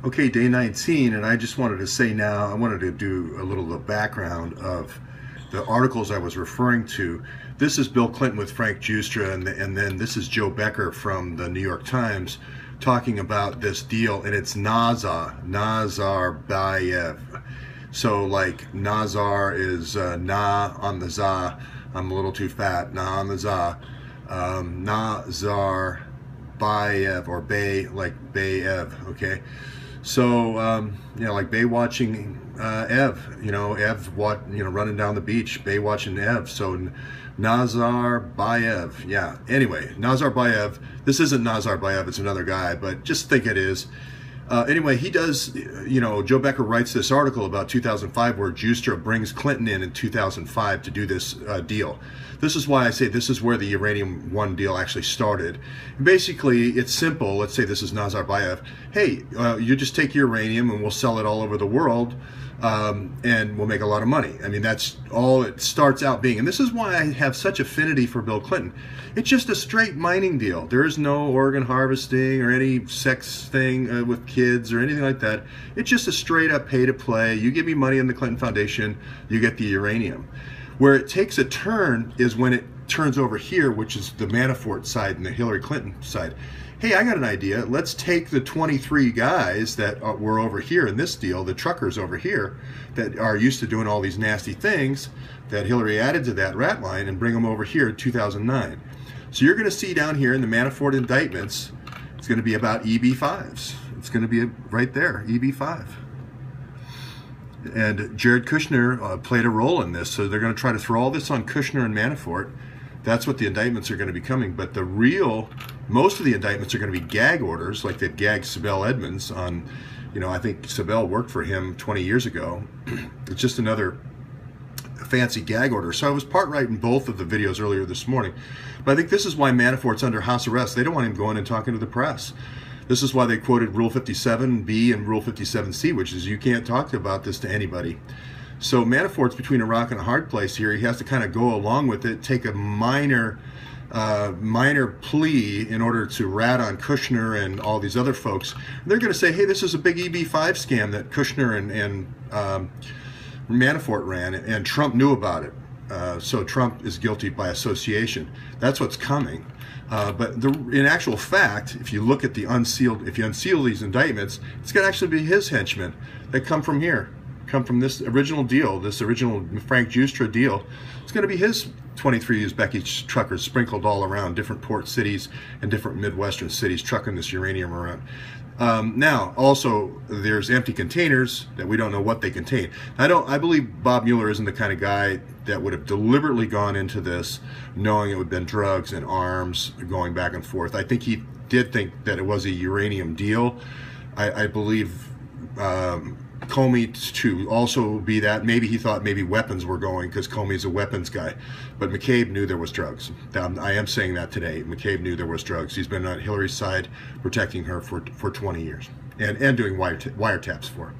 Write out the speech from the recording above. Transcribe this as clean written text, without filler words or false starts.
Okay, day 19, and I just wanted to say now, I wanted to do a little background of the articles I was referring to. This is Bill Clinton with Frank Justra, and then this is Joe Becker from the New York Times talking about this deal, and it's Nazarbayev. So like Nazar is na on the za, I'm a little too fat, na on the za, Nazarbayev, or Bay, like Bayev, okay? So, like Bay watching Ev, Ev running down the beach, Bay watching Ev. So Nazarbayev, yeah. Anyway, Nazarbayev, this isn't Nazarbayev, it's another guy, but just think it is. Anyway, he does, Joe Becker writes this article about 2005 where Justra brings Clinton in 2005 to do this deal. This is why I say this is where the Uranium One deal actually started. Basically, it's simple. Let's say this is Nazarbayev. Hey, you just take your uranium and we'll sell it all over the world, and we'll make a lot of money. I mean, that's all it starts out being. And this is why I have such affinity for Bill Clinton. It's just a straight mining deal. There is no organ harvesting or any sex thing with kids or anything like that. It's just a straight up pay to play. You give me money in the Clinton Foundation, you get the uranium. Where it takes a turn is when it turns over here, which is the Manafort side and the Hillary Clinton side. Hey, I got an idea. Let's take the 23 guys that were over here in this deal, the truckers over here, that are used to doing all these nasty things that Hillary added to that rat line, and bring them over here in 2009. So you're going to see down here in the Manafort indictments, it's going to be about EB5s. It's going to be right there, EB5. And Jared Kushner played a role in this, so they're going to try to throw all this on Kushner and Manafort. That's what the indictments are going to be coming. But most of the indictments are going to be gag orders, like they've gagged Sibel Edmonds on, I think Sibel worked for him 20 years ago. It's just another fancy gag order. So I was part right in both of the videos earlier this morning. But I think this is why Manafort's under house arrest. They don't want him going and talking to the press. This is why they quoted Rule 57B and Rule 57C, which is you can't talk about this to anybody. So Manafort's between a rock and a hard place here. He has to kind of go along with it, take a minor plea in order to rat on Kushner and all these other folks. And they're going to say, hey, this is a big EB5 scam that Kushner and Manafort ran, and Trump knew about it. So Trump is guilty by association. That's what's coming. But in actual fact, if you look at if you unseal these indictments, it's going to actually be his henchmen that come from here, come from this original deal, this original Frank Justra deal. It's going to be his 23 Uzbeki truckers sprinkled all around different port cities and different Midwestern cities trucking this uranium around. Now, also, there's empty containers that we don't know what they contain. I believe Bob Mueller isn't the kind of guy that would have deliberately gone into this knowing it would have been drugs and arms going back and forth. I think he did think that it was a uranium deal. I believe Comey to also be that. Maybe he thought maybe weapons were going because Comey's a weapons guy. But McCabe knew there was drugs. I am saying that today. McCabe knew there was drugs. He's been on Hillary's side protecting her for 20 years and doing wiretaps for her.